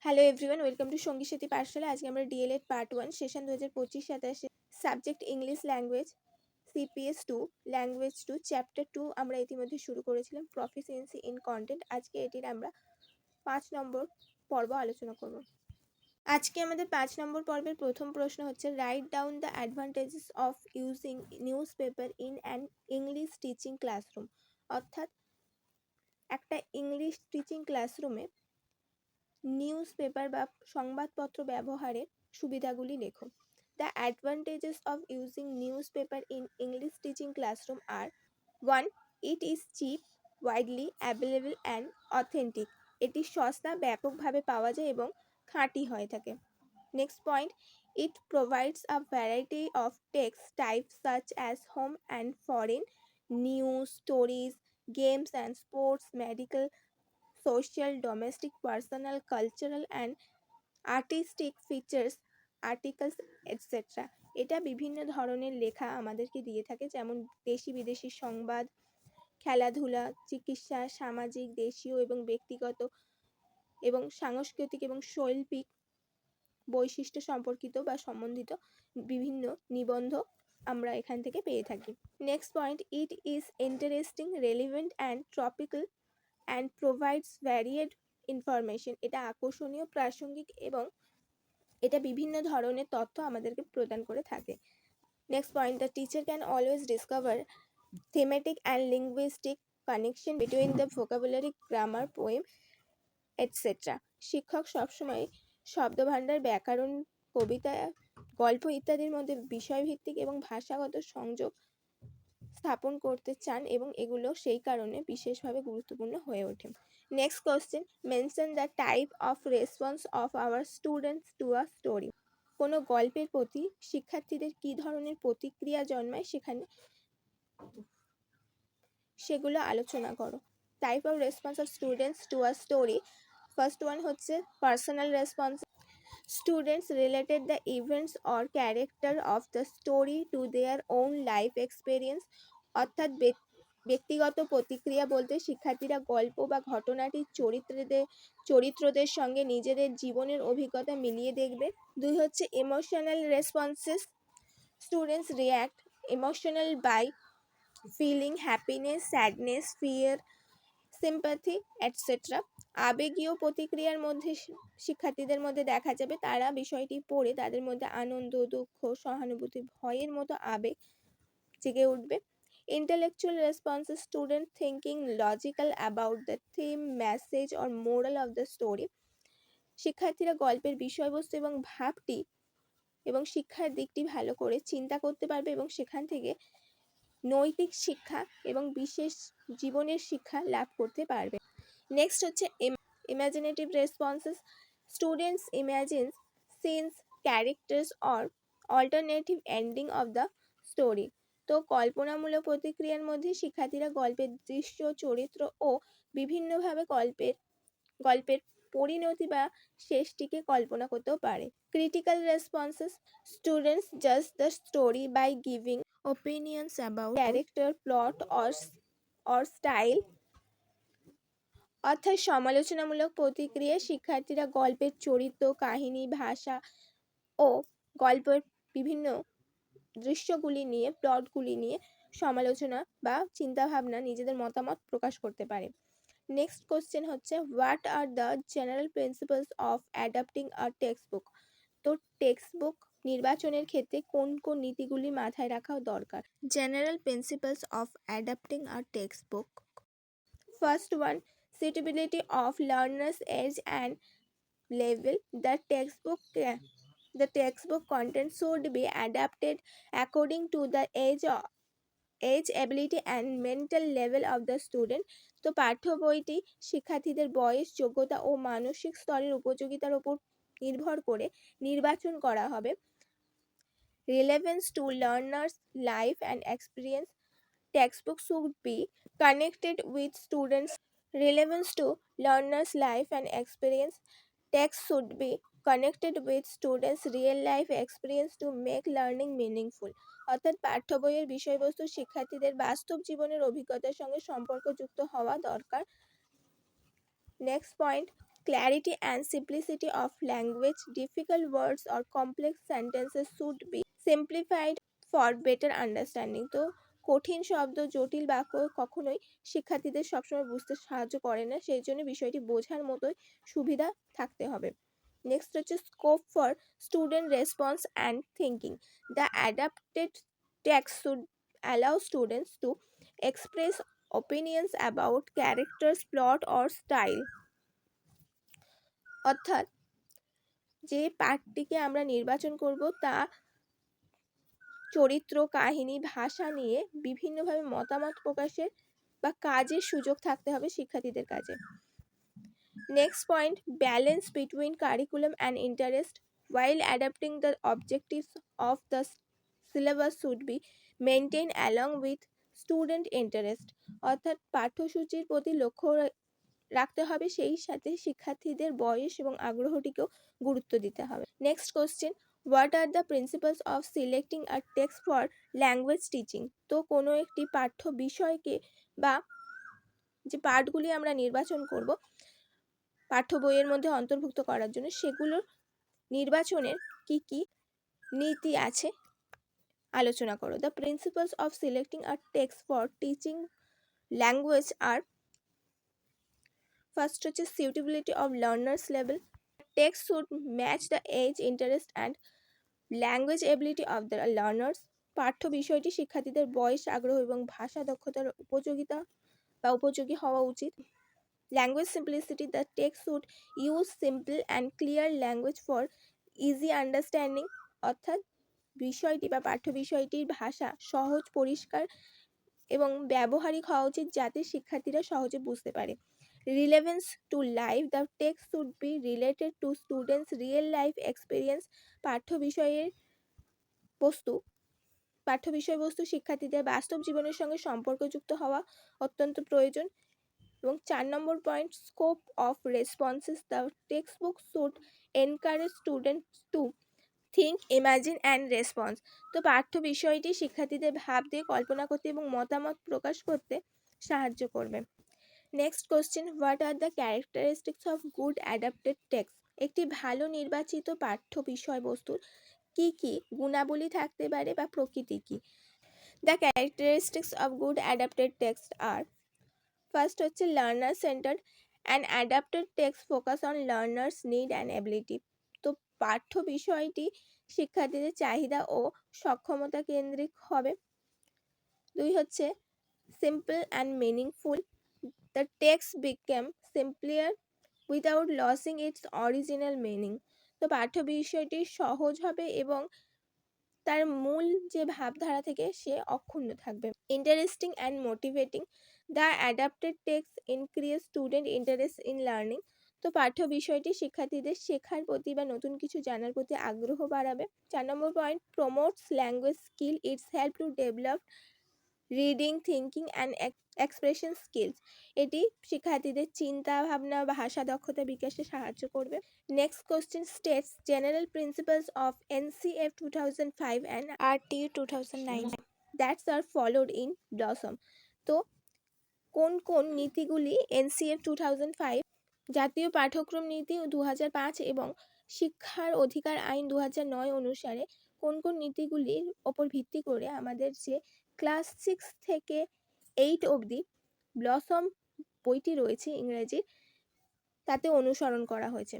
Hello everyone, welcome to সঙ্গী সাথী পাঠশালা। আজকে আমরা DElEd part 1 session 2025-27 subject English language CPS 2 language 2 chapter 2 আমরা ইতিমধ্যে শুরু করেছিলাম, প্রফিসিয়েন্সি ইন কন্টেন্ট। আজকে এটির আমরা 5 নম্বর পর্ব আলোচনা করব। আজকে আমাদের 5 নম্বর পর্বের প্রথম প্রশ্ন হচ্ছে, write down the advantages of using news paper in an English teaching classroom. অর্থাৎ একটা ইংলিশ টিচিং ক্লাসরুমে নিউজ পেপার বা সংবাদপত্র ব্যবহারের সুবিধাগুলি লেখো। The advantages of using news paper in English teaching classroom are 1. It is cheap, widely available and authentic. এটি সস্তা, ব্যাপকভাবে পাওয়া যায় এবং খাঁটি হয়ে থাকে। Next point, it provides a variety of text types such as home and foreign news, stories, games and sports, medical, social, domestic, personal, cultural and artistic features, articles, etc. এটা বিভিন্ন ধরনের লেখা আমাদেরকে দিয়ে থাকে, যেমন দেশি বিদেশি সংবাদ, খেলাধুলা, চিকিৎসা, সামাজিক, দেশীয় এবং ব্যক্তিগত এবং সাংস্কৃতিক এবং শৈল্পিক বৈশিষ্ট্য সম্পর্কিত বা সম্বন্ধিত বিভিন্ন নিবন্ধ আমরা এখান থেকে পেয়ে থাকি। Next point, it is interesting, relevant and topical and provides varied information. এটা আকর্ষণীয়, প্রাসঙ্গিক এবং এটা বিভিন্ন ধরনের তথ্য আমাদেরকে প্রদান করে থাকে। Next point, the teacher can always discover thematic and linguistic connection between the vocabulary, grammar, poem, etc. শিক্ষক সবসময় শব্দভাণ্ডার, ব্যাকরণ, কবিতা, গল্প ইত্যাদির মধ্যে বিষয়ভিত্তিক এবং ভাষাগত সংযোগ স্থাপন করতে চান এবং এগুলো সেই কারণে বিশেষভাবে গুরুত্বপূর্ণ হয়ে ওঠে। Next question, mention the type of response of our students to a story. কোনো গল্পের প্রতি শিক্ষার্থীদের কী ধরনের প্রতিক্রিয়া জন্মায় সেগুলো আলোচনা করো। Type of response of students to a story. First one হচ্ছে personal response. Students related the events or character of the story to their own life experience. অর্থাৎ ব্যক্তিগত প্রতিক্রিয়া বলতে শিক্ষার্থীরা গল্প বা ঘটনাটির চরিত্রদের সঙ্গে নিজেদের জীবনের অভিজ্ঞতা মিলিয়ে দেখবে। 2 হচ্ছে emotional responses. Students react emotional by feeling happiness, sadness, fear, sympathy, etcetera. আবেগীয় প্রতিক্রিয়ার মধ্যে শিক্ষার্থীদের মধ্যে দেখা যাবে তারা বিষয়টি পড়ে তাদের মধ্যে আনন্দ, দুঃখ, সহানুভূতি, ভয়ের মতো আবেগ জেগে উঠবে। Intellectual responses, student thinking logical about the theme, message or moral of the story. শিক্ষার্থীরা গল্পের বিষয়বস্তু এবং ভাবটি এবং শিক্ষার দিকটি ভালো করে চিন্তা করতে পারবে এবং সেখান থেকে নৈতিক শিক্ষা এবং বিশেষ জীবনের শিক্ষা লাভ করতে পারবে। নেক্সট হচ্ছে imaginative responses. Students imagines scenes, characters or alternative ending of the story. তো কল্পনামূলক প্রতিক্রিয়ার মধ্যে শিক্ষার্থীরা গল্পের দৃশ্য, চরিত্র ও বিভিন্নভাবে গল্পের পরিণতি বা শেষটিকে কল্পনা করতেও পারে। ক্রিটিক্যাল রেসপন্সেস, স্টুডেন্টস জাজ the story by giving opinions about character, plot or style. অর্থাৎ সমালোচনামূলক প্রতিক্রিয়া শিক্ষার্থীরা গল্পের চরিত্র, কাহিনী, ভাষা ও গল্পের বিভিন্ন দৃশ্যগুলি নিয়ে, প্লটগুলি নিয়ে সমালোচনা বা চিন্তাভাবনা, নিজেদের মতামত প্রকাশ করতে পারে। নেক্সট কোশ্চেন হচ্ছে, what are the general principles of adapting a text book. তো টেক্সট বুক নির্বাচনের ক্ষেত্রে কোন কোন নীতিগুলি মাথায় রাখা দরকার? General principles of adapting a text book. First one, suitability of learners age and level. The textbook content should be adapted according to the age, ability and mental level of the student. তো পাঠ্য বইটি শিক্ষার্থীদের বয়স, যোগ্যতা ও মানসিক স্তরের উপযোগিতার উপর নির্ভর করে নির্বাচন করা হবে। Relevance to learners life and experience. Textbook should be connected with students' relevance to learners life and experience. Text should be connected with students' real life experience to make learning meaningful. অর্থাৎ পাঠ্য বইয়ের বিষয়বস্তু শিক্ষার্থীদের বাস্তব জীবনের অভিজ্ঞতার সঙ্গে সম্পর্কযুক্ত হওয়া দরকার। Next point, Clarity and simplicity of language. Difficult words or complex sentences should be simplified for better understanding. তো কঠিন শব্দ, জটিল বাক্য কখনোই শিক্ষার্থীদের সবসময় বুঝতে সাহায্য করে না, সেই জন্য বিষয়টি বোঝার মতোই সুবিধা থাকতে হবে। নেক্সট হচ্ছে scope for student response and thinking. The adapted text should allow students to express opinions about characters, plot or style। অর্থাৎ যে পাঠটিকে আমরা নির্বাচন করব তা চরিত্র, কাহিনী, ভাষা নিয়ে বিভিন্নভাবে মতামত প্রকাশের বা কাজের সুযোগ থাকতে হবে শিক্ষার্থীদের কাছে। Next point, balance between curriculum and interest while adapting the objectives of the syllabus should be maintained along with student interest। অর্থাৎ পাঠ্যসূচির প্রতি লক্ষ্য রাখতে হবে, সেই সাথে শিক্ষার্থীদের বয়স এবং আগ্রহটিকেও গুরুত্ব দিতে হবে। Next question, what are the principles of selecting a text for language teaching. তো কোনো একটি পাঠ্য বিষয়কে বা যে পাঠগুলি আমরা নির্বাচন করব পাঠ্য বইয়ের মধ্যে অন্তর্ভুক্ত করার জন্য, সেগুলোর নির্বাচনের কি কি নীতি আছে আলোচনা করো। The principles of selecting a text for teaching language আর, ফার্স্ট হচ্ছে suitability of learners level. Text should match the age, interest and language ability of the learners। পাঠ্য বিষয়টি শিক্ষার্থীদের বয়স, আগ্রহ এবং ভাষা দক্ষতার উপযোগিতা বা উপযোগী হওয়া উচিত। Language simplicity, the text should use simple and clear language for easy understanding. অর্থাৎ বিষয়টি বা পাঠ্য বিষয়টির ভাষা সহজ, পরিষ্কার এবং ব্যবহারিক হওয়া উচিত, যাতে শিক্ষার্থীরা সহজে বুঝতে পারে। Relevance to life, the text should be related to students real life experience. পাঠ্য বিষয়বস্তু শিক্ষার্থীদের বাস্তব জীবনের সঙ্গে সম্পর্কযুক্ত হওয়া অত্যন্ত প্রয়োজন। এবং 4 number point, scope of responses, the text book should encourage students to think, imagine and response. তো পাঠ্য বিষয়টি শিক্ষার্থীদের ভাবতে, কল্পনা করতে এবং মতামত প্রকাশ করতে সাহায্য করবে। Next question, what are the characteristics of good adapted text. একটি ভালো নির্বাচিত পাঠ্য বিষয়বস্তুর কি কি গুণাবলী থাকতে পারে বা প্রকৃতি কি। The characteristics of good adapted text are, first হচ্ছে learner centred, and adapted text focus on learners need and ability. তো পাঠ্য বিষয়টি শিক্ষার্থীদের চাহিদা ও সক্ষমতা কেন্দ্রিক হবে। 2 হচ্ছে simple and meaningful, the text became simplier without losing its original meaning. তো পাঠ্য বিষয়টি সহজ হবে এবং তার মূল যে ভাবধারা থেকে সে অক্ষুণ্ণ থাকবে। Interesting and motivating, the adapted text increase student interest in learning. তো পাঠ্য বিষয়টি শিক্ষার্থীদের শেখার প্রতি বা নতুন কিছু জানার প্রতি আগ্রহ বাড়াবে। 4 number point, promotes language skill, its help to develop reading, thinking and expression skills. এটি শিক্ষার্থীদের চিন্তা ভাবনা, ভাষা দক্ষতা বিকাশে সাহায্য করবে। Next question, states general principles of NCF 2005 and RTE 2009 that's are followed in Blossom. তো কোন কোন নীতিগুলি NCF 2005, জাতীয় পাঠ্যক্রম নীতি 2005 এবং শিক্ষার অধিকার আইন 2009 অনুসারে কোন কোন নীতিগুলির ওপর ভিত্তি করে আমাদের যে ক্লাস 6 থেকে 8 অবধি ব্লসম বইটি রয়েছে ইংরেজি, তাতে অনুসরণ করা হয়েছে।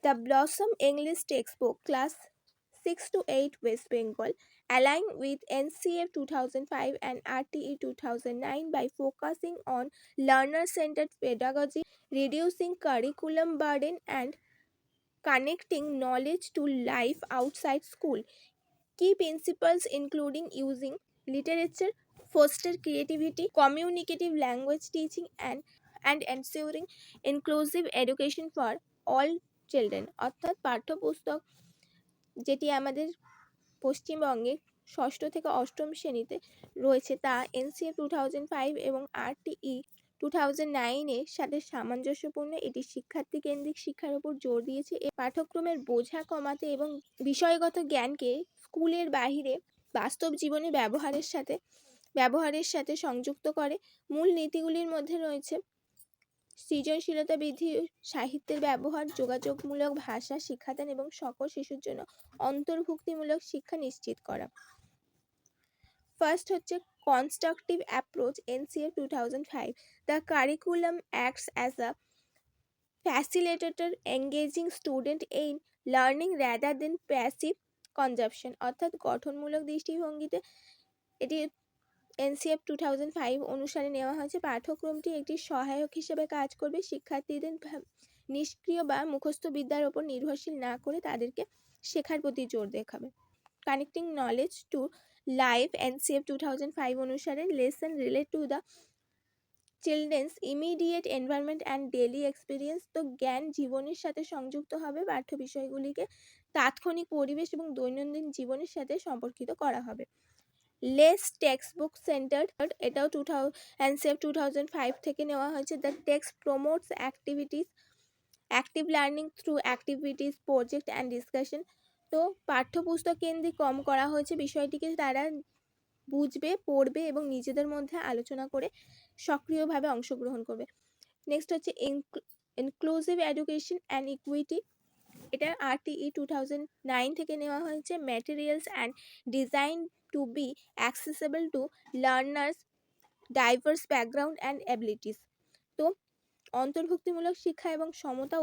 The blossom English text book class 6 to 8 West Bengal align with NCF 2005 and RTE 2009 by focusing on learner-centered pedagogy, reducing curriculum burden and connecting knowledge to life outside school. Key principles including using literature, foster creativity, communicative language teaching and ensuring inclusive education for all children। অর্থাৎ পাঠ্যপুস্তক যেটি আমাদের পশ্চিমবঙ্গে ষষ্ঠ থেকে অষ্টম শ্রেণীতে রয়েছে তা NCF 2005 এবং RTE 2009 এর সাথে সামঞ্জস্যপূর্ণ। এটি শিক্ষার্থী কেন্দ্রিক শিক্ষার উপর জোর দিয়েছে। এই পাঠ্যক্রমের বোঝা কমাতে এবং বিষয়গত জ্ঞানকে স্কুলের বাহিরে বাস্তব জীবনে ব্যবহারের সাথে সংযুক্ত করে। মূল নীতিগুলির মধ্যে রয়েছে সৃজনশীলতা বৃদ্ধি, সাহিত্যের ব্যবহার, যোগাযোগমূলক ভাষা শিক্ষাদান এবং সকল শিশুর জন্য অন্তর্ভুক্তিমূলক শিক্ষা নিশ্চিত করা। ফার্স্ট হচ্ছে constructive approach NCF 2005। The curriculum acts as a facilitator engaging student in learning rather than passive consumption. অর্থাৎ গঠনমূলক দৃষ্টিভঙ্গিতে এটি এনসিএফ 2005 অনুসারে নেওয়া হয়েছে। পাঠ্যক্রমটি একটি সহায়ক হিসেবে কাজ করবে, শিক্ষার্থীদের নিষ্ক্রিয় বা মুখস্থ বিদ্যার ওপর নির্ভরশীল না করে তাদেরকে শেখার প্রতি জোর দেখাবে। Connecting knowledge to life NCF 2005 অনুসারে lesson relate to the children's immediate environment and daily experience. তো জ্ঞান জীবনের সাথে সংযুক্ত হবে, পাঠ্য বিষয়গুলিকে তাৎক্ষণিক পরিবেশ এবং দৈনন্দিন জীবনের সাথে সম্পর্কিত করা হবে। লেস টেক্সট বুক সেন্টার্ড, এটাও এনসিএফ 2005 থেকে নেওয়া হয়েছে। The text promotes active learning through activities, project and discussion. তো পাঠ্যপুস্তক কেন্দ্রিক কম করা হয়েছে, বিষয়টিকে তারা বুঝবে, পড়বে এবং নিজেদের মধ্যে আলোচনা করে সক্রিয়ভাবে অংশগ্রহণ করবে। নেক্সট হচ্ছে ইনক্লুসিভ এডুকেশন অ্যান্ড ইকুইটি, এটা RTE 2009 থেকে নেওয়া হয়েছে। Materials and design to be accessible to learners diverse background and abilities. তো অন্তর্ভুক্তিমূলক শিক্ষা এবং সমতা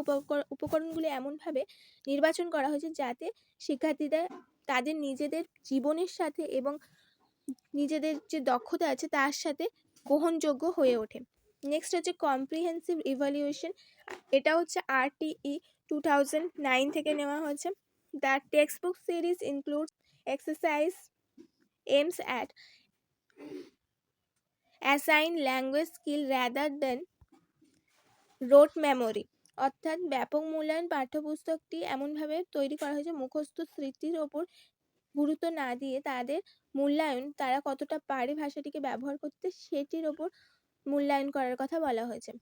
উপকরণগুলি এমনভাবে নির্বাচন করা হয়েছে যাতে শিক্ষার্থীরা তাদের নিজেদের জীবনের সাথে এবং নিজেদের যে দক্ষতা আছে তার সাথে গ্রহণযোগ্য হয়ে ওঠে। নেক্সট হচ্ছে কম্প্রিহেন্সিভ ইভ্যালুয়েশন, এটা হচ্ছে RTE 2009 থেকে নেওয়া হয়েছে। The text book series includes exercise aims at assign language skill rather than rote memory। অর্থাৎ ব্যাপক মূল্যায়ন পাঠ্যপুস্তকটি এমনভাবে তৈরি করা হয়েছে মুখস্থ স্মৃতির ওপর গুরুত্ব না দিয়ে তাদের মূল্যায়ন, তারা কতটা পারে ভাষাটিকে ব্যবহার করতে, সেটির ওপর মূল্যায়ন করার কথা বলা হয়েছে।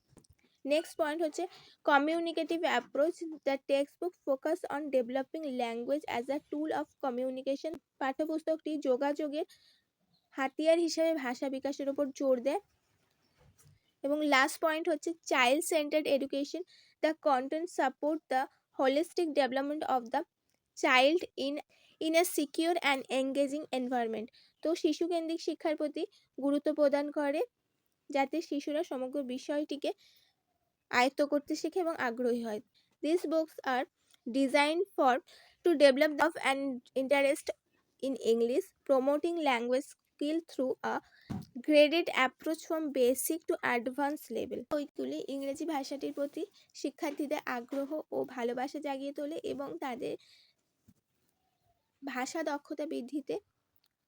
নেক্সট পয়েন্ট হচ্ছে communicative approach. The text book focus on developing language as a tool of communication. পাঠ্যপুস্তকটি যোগাযোগের হাতিয়ার হিসেবে ভাষা বিকাশের ওপর জোর দেয়। এবং লাস্ট পয়েন্ট হচ্ছে child centred education. The content support the holistic development of the child in a secure and engaging environment. তো শিশুকেন্দ্রিক শিক্ষার প্রতি গুরুত্ব প্রদান করে যাতে শিশুরা সমগ্র বিষয়টিকে আয়ত্ত করতে শেখে এবং আগ্রহী হয়। This books are design for to develop the and interest in English, promoting language skill through a graded approach from basic to advance level. বইগুলি ইংরেজি ভাষাটির প্রতি শিক্ষার্থীদের আগ্রহ ও ভালোবাসা জাগিয়ে তোলে এবং তাদের ভাষা দক্ষতা বৃদ্ধিতে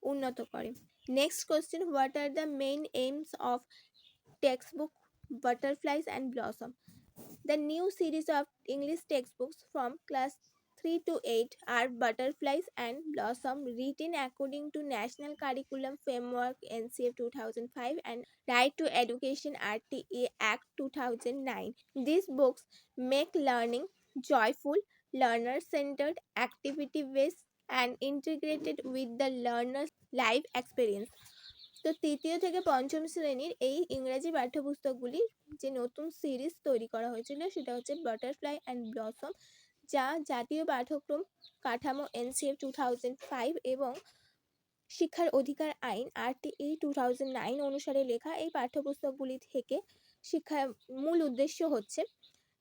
উন্নত করে। Next question, what are the main aims of textbook Butterflies and Blossom? The new series of English textbooks from class 3 to 8 are Butterflies and Blossom, written according to National Curriculum Framework NCF 2005 and Right to Education RTE Act 2009. These books make learning joyful, learner-centered, activity-based and integrated with the learner's life experience. তো তৃতীয় থেকে পঞ্চম শ্রেণীর এই ইংরেজি পাঠ্যপুস্তকগুলির যে নতুন series তৈরি করা হয়েছিল সেটা হচ্ছে বাটারফ্লাই অ্যান্ড ব্লসম, যা জাতীয় পাঠ্যক্রম কাঠামো NCF 2005 এবং শিক্ষার অধিকার আইন RTE 2009 অনুসারে লেখা। এই পাঠ্যপুস্তকগুলি থেকে শিক্ষার মূল উদ্দেশ্য হচ্ছে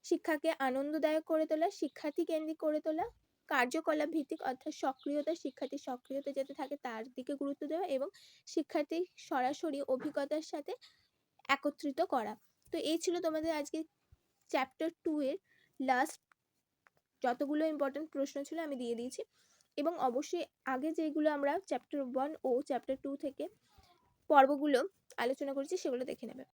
শিক্ষাকে আনন্দদায়ক করে তোলা, শিক্ষার্থী কেন্দ্রিক করে তোলা, কার্যকলাপ ভিত্তিক অর্থাৎ সক্রিয়তা, শিক্ষার্থীর সক্রিয়তা যাতে থাকে তার দিকে গুরুত্ব দেওয়া এবং শিক্ষার্থী সরাসরি অভিজ্ঞতার সাথে একত্রিত করা। তো এই ছিল তোমাদের আজকে চ্যাপ্টার 2 এর লাস্ট যতগুলো ইম্পর্টেন্ট প্রশ্ন ছিল আমি দিয়ে দিয়েছি এবং অবশ্যই আগে যেগুলো আমরা চ্যাপ্টার 1 ও চ্যাপ্টার 2 থেকে পর্বগুলো আলোচনা করেছি সেগুলো দেখে নেবে।